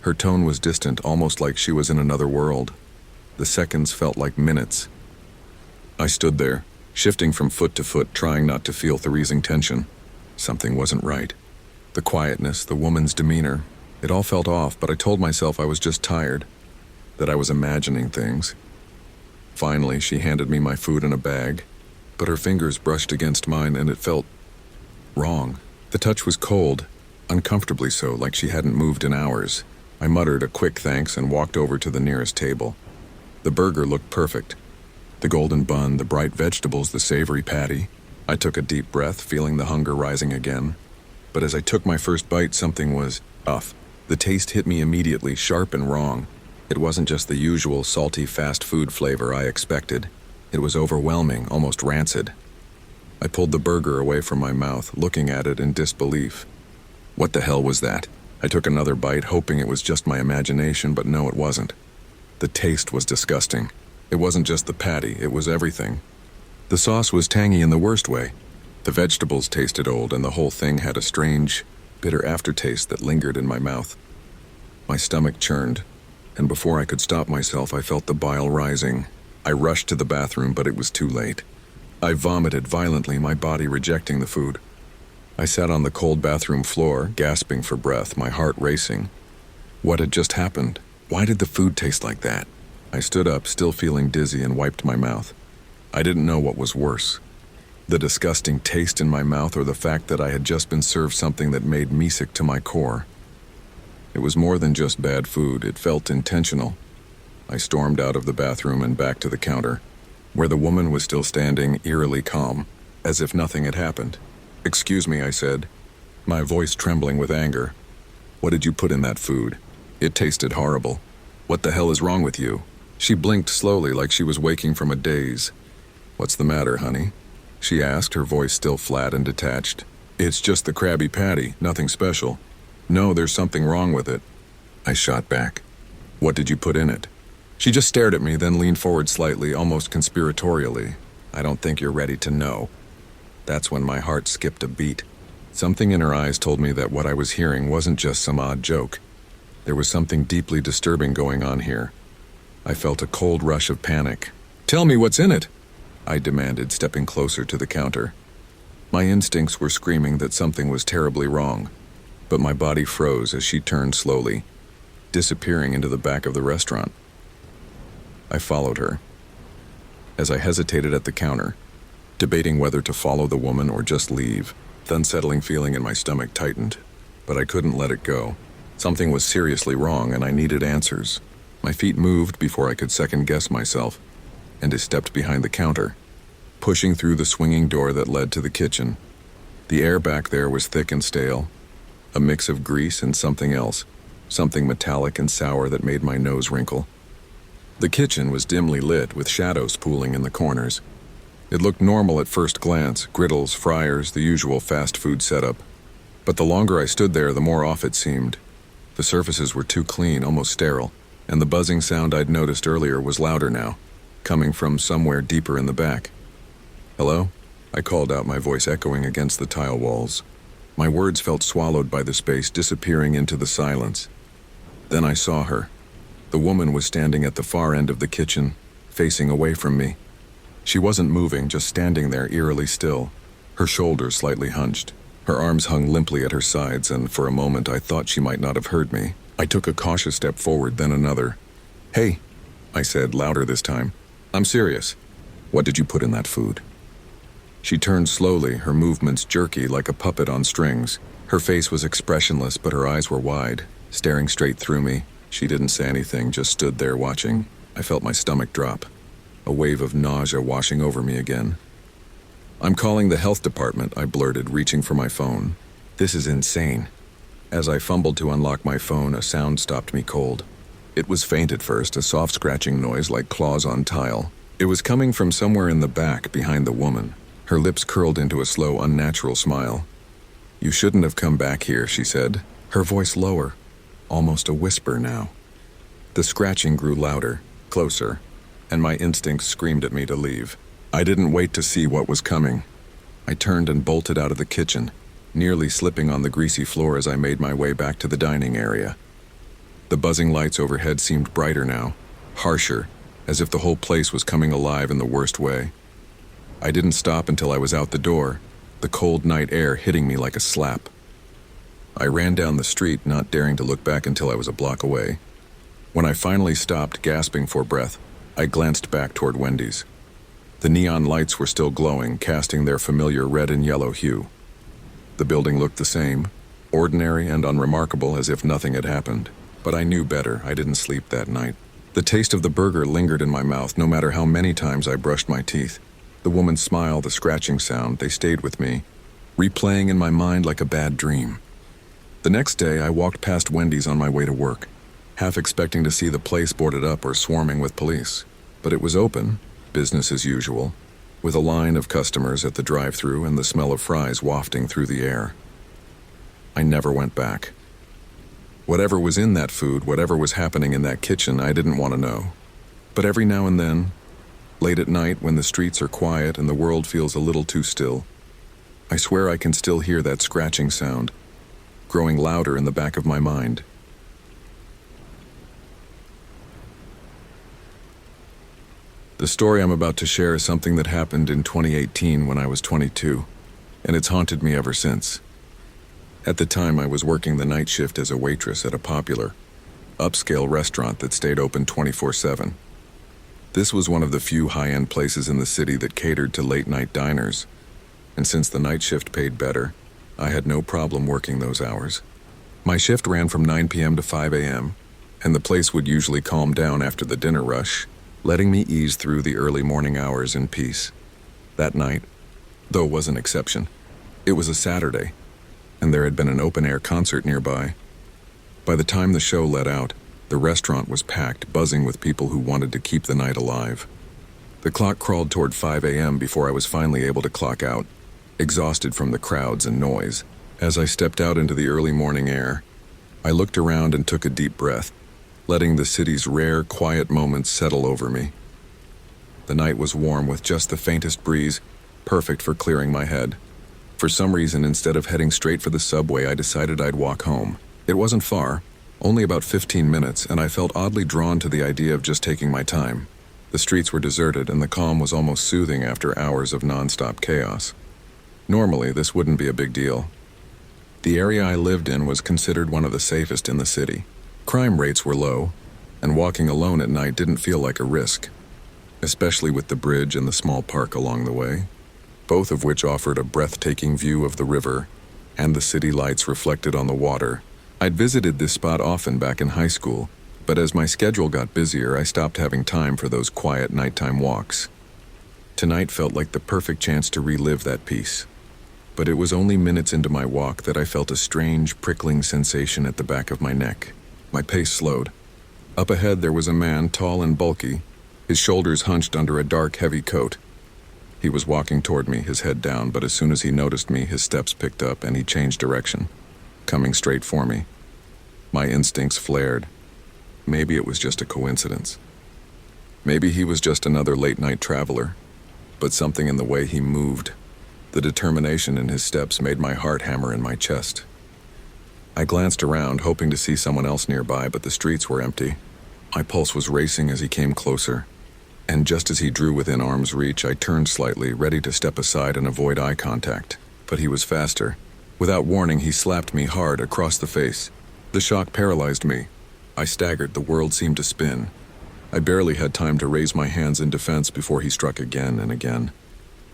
Her tone was distant, almost like she was in another world. The seconds felt like minutes. I stood there, shifting from foot to foot, trying not to feel the freezing tension. Something wasn't right. The quietness, the woman's demeanor, it all felt off, but I told myself I was just tired, that I was imagining things. Finally, she handed me my food in a bag, but her fingers brushed against mine and it felt wrong. The touch was cold, uncomfortably so, like she hadn't moved in hours. I muttered a quick thanks and walked over to the nearest table. The burger looked perfect. The golden bun, the bright vegetables, the savory patty. I took a deep breath, feeling the hunger rising again. But as I took my first bite, something was off. The taste hit me immediately, sharp and wrong. It wasn't just the usual salty fast food flavor I expected. It was overwhelming, almost rancid. I pulled the burger away from my mouth, looking at it in disbelief. What the hell was that? I took another bite, hoping it was just my imagination, but no, it wasn't. The taste was disgusting. It wasn't just the patty, it was everything. The sauce was tangy in the worst way. The vegetables tasted old, and the whole thing had a strange, bitter aftertaste that lingered in my mouth. My stomach churned, and before I could stop myself, I felt the bile rising. I rushed to the bathroom, but it was too late. I vomited violently, my body rejecting the food. I sat on the cold bathroom floor, gasping for breath, my heart racing. What had just happened? Why did the food taste like that? I stood up, still feeling dizzy, and wiped my mouth. I didn't know what was worse. The disgusting taste in my mouth or the fact that I had just been served something that made me sick to my core. It was more than just bad food, it felt intentional. I stormed out of the bathroom and back to the counter, where the woman was still standing, eerily calm, as if nothing had happened. "Excuse me," I said, my voice trembling with anger. "What did you put in that food? It tasted horrible. What the hell is wrong with you?" She blinked slowly, like she was waking from a daze. "What's the matter, honey?" she asked, her voice still flat and detached. "It's just the Krabby Patty, nothing special." "No, there's something wrong with it," I shot back. "What did you put in it?" She just stared at me, then leaned forward slightly, almost conspiratorially. "I don't think you're ready to know." That's when my heart skipped a beat. Something in her eyes told me that what I was hearing wasn't just some odd joke. There was something deeply disturbing going on here. I felt a cold rush of panic. "Tell me what's in it," I demanded, stepping closer to the counter. My instincts were screaming that something was terribly wrong, but my body froze as she turned slowly, disappearing into the back of the restaurant. I followed her. As I hesitated at the counter, debating whether to follow the woman or just leave, the unsettling feeling in my stomach tightened, but I couldn't let it go. Something was seriously wrong, and I needed answers. My feet moved before I could second-guess myself, and I stepped behind the counter, pushing through the swinging door that led to the kitchen. The air back there was thick and stale, a mix of grease and something else, something metallic and sour that made my nose wrinkle. The kitchen was dimly lit, with shadows pooling in the corners. It looked normal at first glance, griddles, fryers, the usual fast food setup. But the longer I stood there, the more off it seemed. The surfaces were too clean, almost sterile, and the buzzing sound I'd noticed earlier was louder now, coming from somewhere deeper in the back. "Hello?" I called out, my voice echoing against the tile walls. My words felt swallowed by the space, disappearing into the silence. Then I saw her. The woman was standing at the far end of the kitchen, facing away from me. She wasn't moving, just standing there eerily still, her shoulders slightly hunched. Her arms hung limply at her sides, and for a moment I thought she might not have heard me. I took a cautious step forward, then another. "Hey," I said, louder this time. "I'm serious. What did you put in that food?" She turned slowly, her movements jerky like a puppet on strings. Her face was expressionless, but her eyes were wide, staring straight through me. She didn't say anything, just stood there watching. I felt my stomach drop, a wave of nausea washing over me again. "I'm calling the health department," I blurted, reaching for my phone. "This is insane." As I fumbled to unlock my phone, a sound stopped me cold. It was faint at first, a soft scratching noise like claws on tile. It was coming from somewhere in the back, behind the woman. Her lips curled into a slow, unnatural smile. "You shouldn't have come back here," she said, her voice lower, almost a whisper now. The scratching grew louder, closer, and my instincts screamed at me to leave. I didn't wait to see what was coming. I turned and bolted out of the kitchen, nearly slipping on the greasy floor as I made my way back to the dining area. The buzzing lights overhead seemed brighter now, harsher, as if the whole place was coming alive in the worst way. I didn't stop until I was out the door, the cold night air hitting me like a slap. I ran down the street, not daring to look back until I was a block away. When I finally stopped, gasping for breath, I glanced back toward Wendy's. The neon lights were still glowing, casting their familiar red and yellow hue. The building looked the same, ordinary and unremarkable, as if nothing had happened. But I knew better. I didn't sleep that night. The taste of the burger lingered in my mouth no matter how many times I brushed my teeth. The woman's smile, the scratching sound, they stayed with me, replaying in my mind like a bad dream. The next day, I walked past Wendy's on my way to work, half expecting to see the place boarded up or swarming with police. But it was open, business as usual, with a line of customers at the drive-thru and the smell of fries wafting through the air. I never went back. Whatever was in that food, whatever was happening in that kitchen, I didn't want to know. But every now and then, late at night when the streets are quiet and the world feels a little too still, I swear I can still hear that scratching sound, growing louder in the back of my mind. The story I'm about to share is something that happened in 2018 when I was 22, and it's haunted me ever since. At the time, I was working the night shift as a waitress at a popular, upscale restaurant that stayed open 24/7. This was one of the few high-end places in the city that catered to late-night diners, and since the night shift paid better, I had no problem working those hours. My shift ran from 9 p.m. to 5 a.m., and the place would usually calm down after the dinner rush, letting me ease through the early morning hours in peace. That night, though, was an exception. It was a Saturday, and there had been an open-air concert nearby. By the time the show let out, the restaurant was packed, buzzing with people who wanted to keep the night alive. The clock crawled toward 5 a.m. before I was finally able to clock out, exhausted from the crowds and noise. As I stepped out into the early morning air, I looked around and took a deep breath, letting the city's rare, quiet moments settle over me. The night was warm with just the faintest breeze, perfect for clearing my head. For some reason, instead of heading straight for the subway, I decided I'd walk home. It wasn't far, only about 15 minutes, and I felt oddly drawn to the idea of just taking my time. The streets were deserted, and the calm was almost soothing after hours of nonstop chaos. Normally, this wouldn't be a big deal. The area I lived in was considered one of the safest in the city. Crime rates were low, and walking alone at night didn't feel like a risk, especially with the bridge and the small park along the way, both of which offered a breathtaking view of the river and the city lights reflected on the water. I'd visited this spot often back in high school, but as my schedule got busier, I stopped having time for those quiet nighttime walks. Tonight felt like the perfect chance to relive that peace. But it was only minutes into my walk that I felt a strange, prickling sensation at the back of my neck. My pace slowed. Up ahead there was a man, tall and bulky, his shoulders hunched under a dark, heavy coat. He was walking toward me, his head down, but as soon as he noticed me, his steps picked up and he changed direction, coming straight for me. My instincts flared. Maybe it was just a coincidence. Maybe he was just another late-night traveler. But something in the way he moved, the determination in his steps, made my heart hammer in my chest. I glanced around, hoping to see someone else nearby, but the streets were empty. My pulse was racing as he came closer, and just as he drew within arm's reach, I turned slightly, ready to step aside and avoid eye contact. But he was faster. Without warning, he slapped me hard across the face. The shock paralyzed me. I staggered, the world seemed to spin. I barely had time to raise my hands in defense before he struck again and again.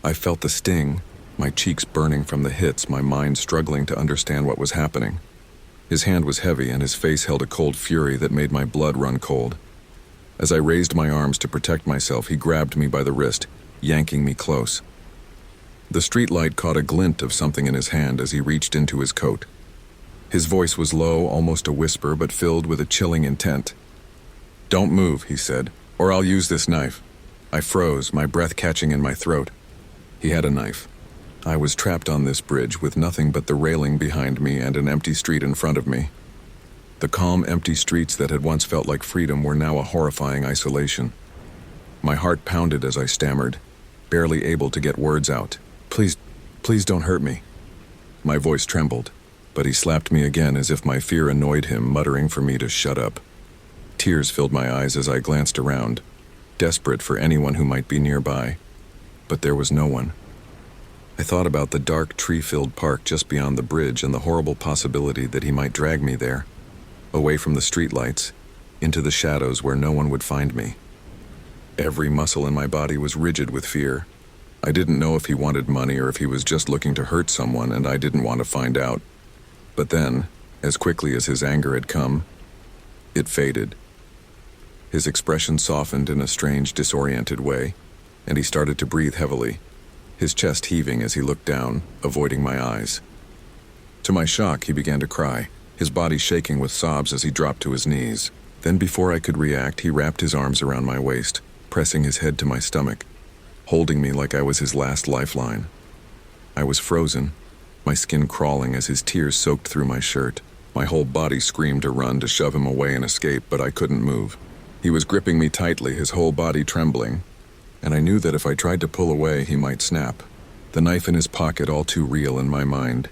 I felt the sting, my cheeks burning from the hits, my mind struggling to understand what was happening. His hand was heavy, and his face held a cold fury that made my blood run cold. As I raised my arms to protect myself, he grabbed me by the wrist, yanking me close. The streetlight caught a glint of something in his hand as he reached into his coat. His voice was low, almost a whisper, but filled with a chilling intent. "Don't move," he said, "or I'll use this knife." I froze, my breath catching in my throat. He had a knife. I was trapped on this bridge with nothing but the railing behind me and an empty street in front of me. The calm, empty streets that had once felt like freedom were now a horrifying isolation. My heart pounded as I stammered, barely able to get words out. Please don't hurt me." My voice trembled, but he slapped me again as if my fear annoyed him, muttering for me to shut up. Tears filled my eyes as I glanced around, desperate for anyone who might be nearby. But there was no one. I thought about the dark, tree-filled park just beyond the bridge and the horrible possibility that he might drag me there, away from the streetlights, into the shadows where no one would find me. Every muscle in my body was rigid with fear. I didn't know if he wanted money or if he was just looking to hurt someone, and I didn't want to find out. But then, as quickly as his anger had come, it faded. His expression softened in a strange, disoriented way, and he started to breathe heavily, his chest heaving as he looked down, avoiding my eyes. To my shock, he began to cry, his body shaking with sobs as he dropped to his knees. Then, before I could react, he wrapped his arms around my waist, pressing his head to my stomach, holding me like I was his last lifeline. I was frozen, my skin crawling as his tears soaked through my shirt. My whole body screamed to run, to shove him away and escape, but I couldn't move. He was gripping me tightly, his whole body trembling, and I knew that if I tried to pull away, he might snap, the knife in his pocket all too real in my mind.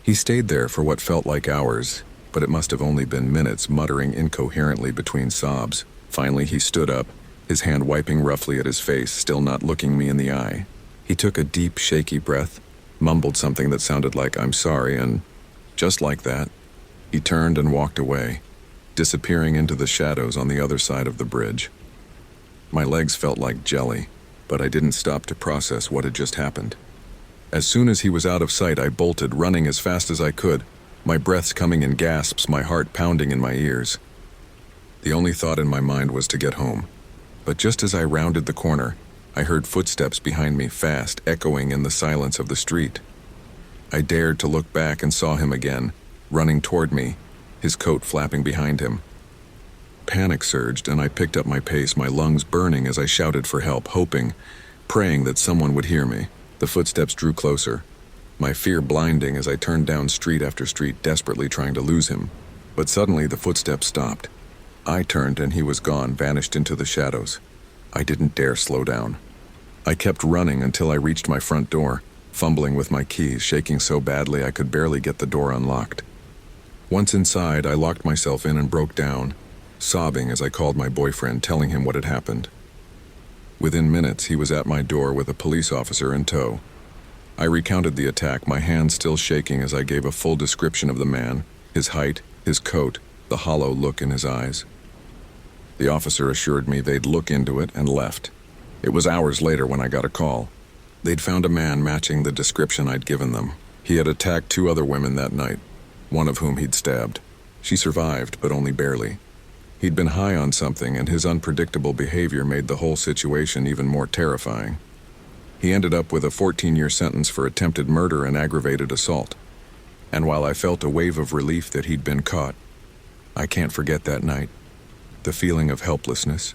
He stayed there for what felt like hours, but it must have only been minutes, muttering incoherently between sobs. Finally, he stood up, his hand wiping roughly at his face, still not looking me in the eye. He took a deep, shaky breath, mumbled something that sounded like "I'm sorry," and just like that, he turned and walked away, disappearing into the shadows on the other side of the bridge. My legs felt like jelly, but I didn't stop to process what had just happened. As soon as he was out of sight, I bolted, running as fast as I could, my breaths coming in gasps, my heart pounding in my ears. The only thought in my mind was to get home. But just as I rounded the corner, I heard footsteps behind me, fast, echoing in the silence of the street. I dared to look back and saw him again, running toward me, his coat flapping behind him. Panic surged, and I picked up my pace, my lungs burning as I shouted for help, hoping, praying that someone would hear me. The footsteps drew closer, my fear blinding as I turned down street after street, desperately trying to lose him. But suddenly the footsteps stopped. I turned and he was gone, vanished into the shadows. I didn't dare slow down. I kept running until I reached my front door, fumbling with my keys, shaking so badly I could barely get the door unlocked. Once inside, I locked myself in and broke down, sobbing as I called my boyfriend, telling him what had happened. Within minutes, he was at my door with a police officer in tow. I recounted the attack, my hands still shaking as I gave a full description of the man, his height, his coat, the hollow look in his eyes. The officer assured me they'd look into it and left. It was hours later when I got a call. They'd found a man matching the description I'd given them. He had attacked 2 other women that night, one of whom he'd stabbed. She survived, but only barely. He'd been high on something, and his unpredictable behavior made the whole situation even more terrifying. He ended up with a 14-year sentence for attempted murder and aggravated assault. And while I felt a wave of relief that he'd been caught, I can't forget that night. The feeling of helplessness.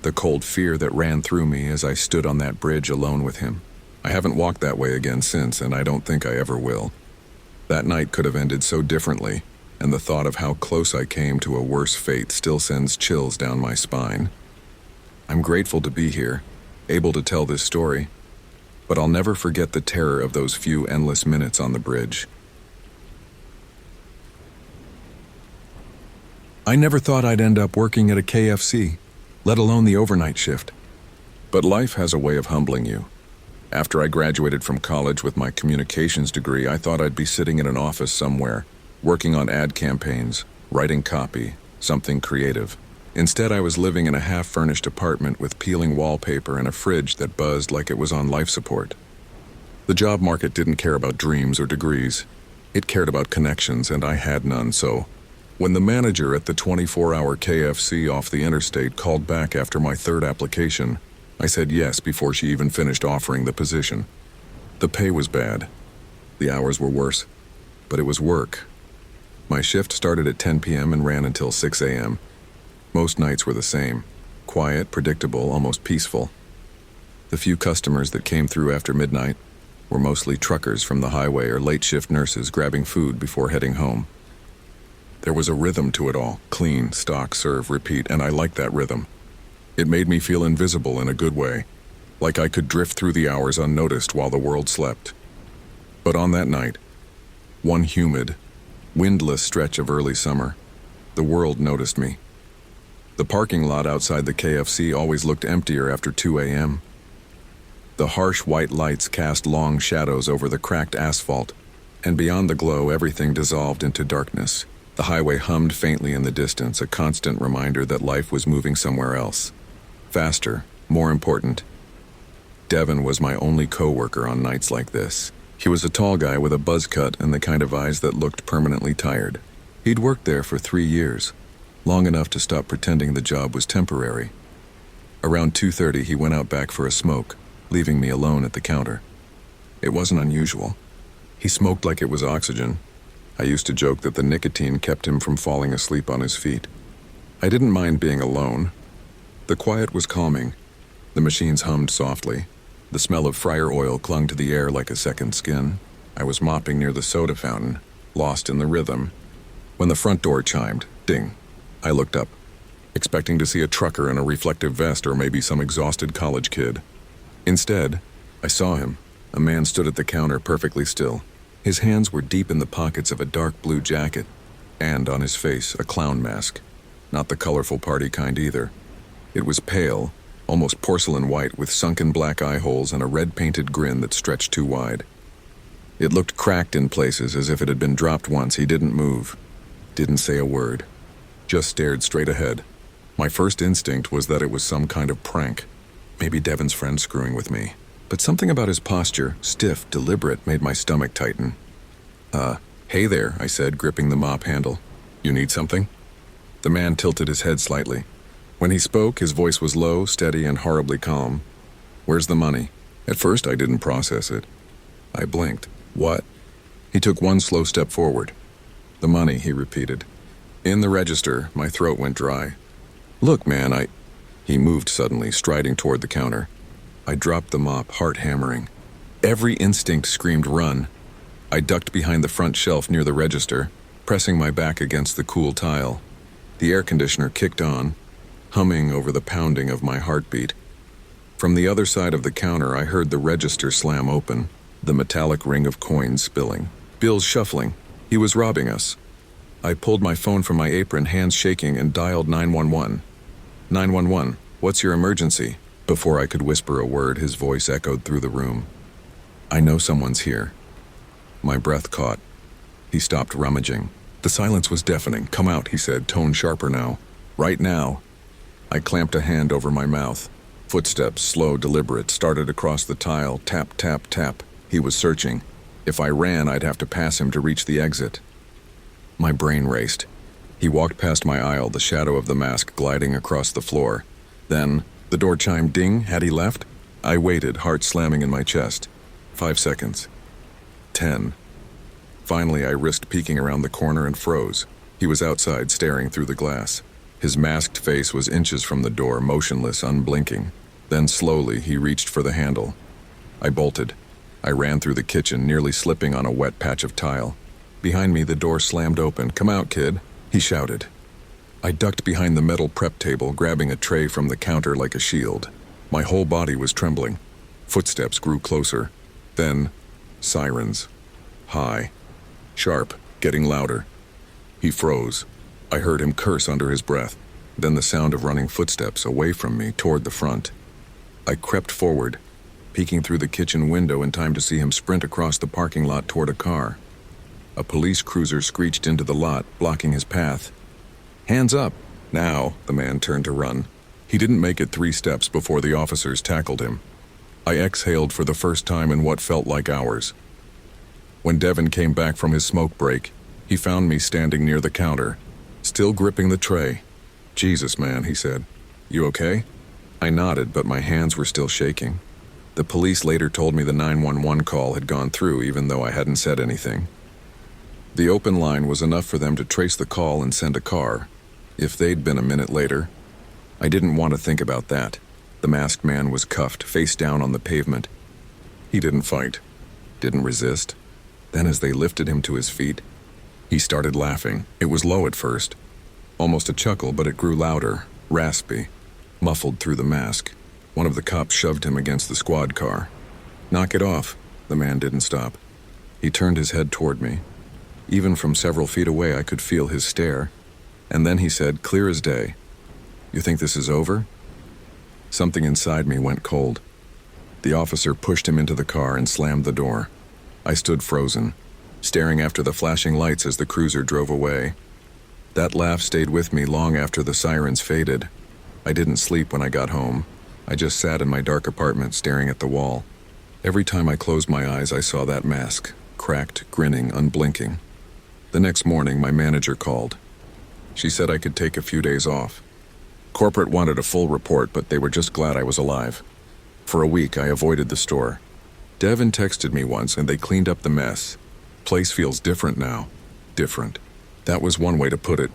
The cold fear that ran through me as I stood on that bridge alone with him. I haven't walked that way again since, and I don't think I ever will. That night could have ended so differently, and the thought of how close I came to a worse fate still sends chills down my spine. I'm grateful to be here, able to tell this story, but I'll never forget the terror of those few endless minutes on the bridge. I never thought I'd end up working at a KFC, let alone the overnight shift. But life has a way of humbling you. After I graduated from college with my communications degree, I thought I'd be sitting in an office somewhere, working on ad campaigns, writing copy, something creative. Instead, I was living in a half-furnished apartment with peeling wallpaper and a fridge that buzzed like it was on life support. The job market didn't care about dreams or degrees. It cared about connections, and I had none, so when the manager at the 24-hour KFC off the interstate called back after my 3rd application, I said yes before she even finished offering the position. The pay was bad. The hours were worse. But it was work. My shift started at 10 p.m. and ran until 6 a.m. Most nights were the same. Quiet, predictable, almost peaceful. The few customers that came through after midnight were mostly truckers from the highway or late shift nurses grabbing food before heading home. There was a rhythm to it all. Clean, stock, serve, repeat, and I liked that rhythm. It made me feel invisible in a good way, like I could drift through the hours unnoticed while the world slept. But on that night, one humid, windless stretch of early summer, the world noticed me. The parking lot outside the KFC always looked emptier after 2 a.m. The harsh white lights cast long shadows over the cracked asphalt, and beyond the glow everything dissolved into darkness. The highway hummed faintly in the distance, a constant reminder that life was moving somewhere else. Faster, more important. Devin was my only co-worker on nights like this. He was a tall guy with a buzz cut and the kind of eyes that looked permanently tired. He'd worked there for 3 years, long enough to stop pretending the job was temporary. Around 2:30 he went out back for a smoke, leaving me alone at the counter. It wasn't unusual. He smoked like it was oxygen. I used to joke that the nicotine kept him from falling asleep on his feet. I didn't mind being alone. The quiet was calming. The machines hummed softly. The smell of fryer oil clung to the air like a second skin. I was mopping near the soda fountain, lost in the rhythm, when the front door chimed. Ding. I looked up, expecting to see a trucker in a reflective vest or maybe some exhausted college kid. Instead, I saw him. A man stood at the counter perfectly still. His hands were deep in the pockets of a dark blue jacket, and on his face a clown mask. Not the colorful party kind either. It was pale, almost porcelain white, with sunken black eye holes and a red-painted grin that stretched too wide. It looked cracked in places, as if it had been dropped once. He didn't move, didn't say a word, just stared straight ahead. My first instinct was that it was some kind of prank. Maybe Devin's friend screwing with me. But something about his posture, stiff, deliberate, made my stomach tighten. Hey there, I said, gripping the mop handle. You need something? The man tilted his head slightly. When he spoke, his voice was low, steady, and horribly calm. Where's the money? At first, I didn't process it. I blinked. What? He took one slow step forward. The money, he repeated. In the register, my throat went dry. Look, man, He moved suddenly, striding toward the counter. I dropped the mop, heart hammering. Every instinct screamed run. I ducked behind the front shelf near the register, pressing my back against the cool tile. The air conditioner kicked on, humming over the pounding of my heartbeat. From the other side of the counter, I heard the register slam open, the metallic ring of coins spilling. Bills shuffling. He was robbing us. I pulled my phone from my apron, hands shaking, and dialed 911. 911, what's your emergency? Before I could whisper a word, his voice echoed through the room. I know someone's here. My breath caught. He stopped rummaging. The silence was deafening. Come out, he said, tone sharper now. Right now. I clamped a hand over my mouth. Footsteps, slow, deliberate, started across the tile. Tap, tap, tap. He was searching. If I ran, I'd have to pass him to reach the exit. My brain raced. He walked past my aisle, the shadow of the mask gliding across the floor. Then, the door chimed. Ding. Had he left? I waited, heart slamming in my chest. 5 seconds. 10. Finally, I risked peeking around the corner and froze. He was outside, staring through the glass. His masked face was inches from the door, motionless, unblinking. Then slowly, he reached for the handle. I bolted. I ran through the kitchen, nearly slipping on a wet patch of tile. Behind me, the door slammed open. Come out, kid, he shouted. I ducked behind the metal prep table, grabbing a tray from the counter like a shield. My whole body was trembling. Footsteps grew closer. Then, sirens. High. Sharp, getting louder. He froze. I heard him curse under his breath. Then the sound of running footsteps away from me toward the front. I crept forward, peeking through the kitchen window in time to see him sprint across the parking lot toward a car. A police cruiser screeched into the lot, blocking his path. Hands up! Now, the man turned to run. He didn't make it 3 steps before the officers tackled him. I exhaled for the first time in what felt like hours. When Devin came back from his smoke break, he found me standing near the counter, still gripping the tray. Jesus, man, he said. You okay? I nodded, but my hands were still shaking. The police later told me the 911 call had gone through, even though I hadn't said anything. The open line was enough for them to trace the call and send a car. If they'd been a minute later, I didn't want to think about that. The masked man was cuffed, face down on the pavement. He didn't fight, didn't resist. Then as they lifted him to his feet, he started laughing. It was low at first, almost a chuckle, but it grew louder, raspy, muffled through the mask. One of the cops shoved him against the squad car. "Knock it off." The man didn't stop. He turned his head toward me. Even from several feet away, I could feel his stare. And then he said, clear as day, "You think this is over?" Something inside me went cold. The officer pushed him into the car and slammed the door. I stood frozen, staring after the flashing lights as the cruiser drove away. That laugh stayed with me long after the sirens faded. I didn't sleep when I got home. I just sat in my dark apartment staring at the wall. Every time I closed my eyes, I saw that mask, cracked, grinning, unblinking. The next morning, my manager called. She said I could take a few days off. Corporate wanted a full report, but they were just glad I was alive. For a week, I avoided the store. Devin texted me once, and they cleaned up the mess. Place feels different now. Different. That was one way to put it.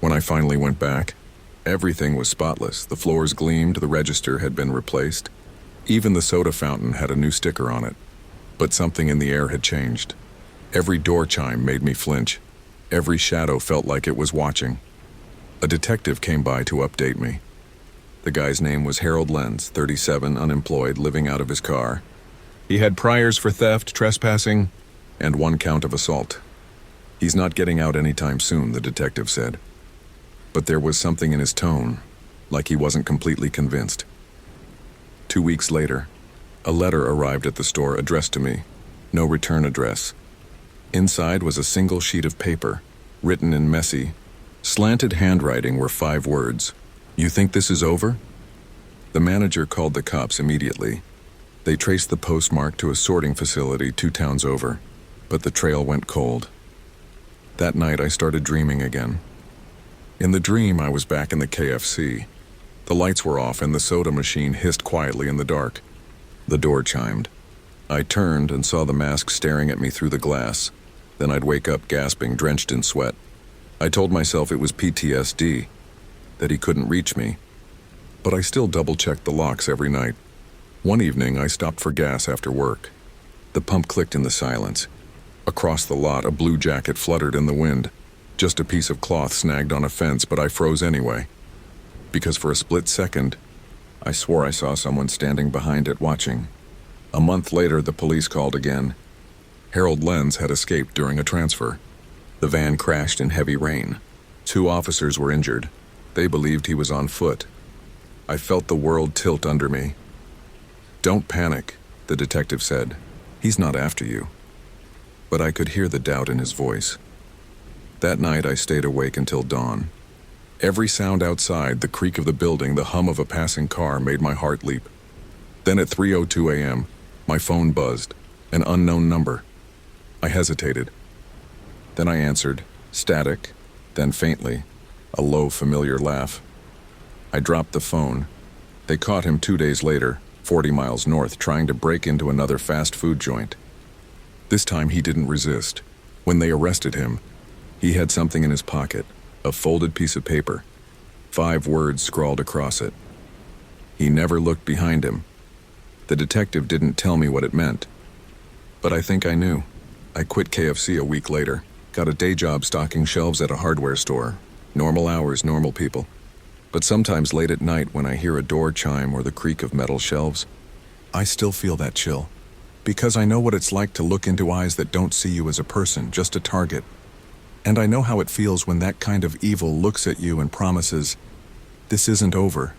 When I finally went back, everything was spotless. The floors gleamed, the register had been replaced. Even the soda fountain had a new sticker on it. But something in the air had changed. Every door chime made me flinch. Every shadow felt like it was watching. A detective came by to update me. The guy's name was Harold Lenz, 37, unemployed, living out of his car. He had priors for theft, trespassing, and 1 count of assault. He's not getting out anytime soon, the detective said. But there was something in his tone, like he wasn't completely convinced. 2 weeks later, a letter arrived at the store addressed to me. No return address. Inside was a single sheet of paper, written in messy, slanted handwriting were 5 words. "You think this is over?" The manager called the cops immediately. They traced the postmark to a sorting facility 2 towns over, but the trail went cold. That night I started dreaming again. In the dream I was back in the KFC. The lights were off and the soda machine hissed quietly in the dark. The door chimed. I turned and saw the mask staring at me through the glass. Then I'd wake up gasping, drenched in sweat. I told myself it was PTSD, that he couldn't reach me. But I still double-checked the locks every night. One evening, I stopped for gas after work. The pump clicked in the silence. Across the lot, a blue jacket fluttered in the wind. Just a piece of cloth snagged on a fence, but I froze anyway. Because for a split second, I swore I saw someone standing behind it watching. A month later, the police called again. Harold Lenz had escaped during a transfer. The van crashed in heavy rain. 2 officers were injured. They believed he was on foot. I felt the world tilt under me. "Don't panic," the detective said. "He's not after you." But I could hear the doubt in his voice. That night I stayed awake until dawn. Every sound outside, the creak of the building, the hum of a passing car made my heart leap. Then at 3:02 a.m., my phone buzzed, an unknown number. I hesitated. Then I answered, static, then faintly, a low, familiar laugh. I dropped the phone. They caught him 2 days later, 40 miles north, trying to break into another fast food joint. This time he didn't resist. When they arrested him, he had something in his pocket, a folded piece of paper, 5 words scrawled across it. He never looked behind him. The detective didn't tell me what it meant, but I think I knew. I quit KFC a week later, got a day job stocking shelves at a hardware store. Normal hours, normal people. But sometimes late at night when I hear a door chime or the creak of metal shelves, I still feel that chill. Because I know what it's like to look into eyes that don't see you as a person, just a target. And I know how it feels when that kind of evil looks at you and promises, "This isn't over,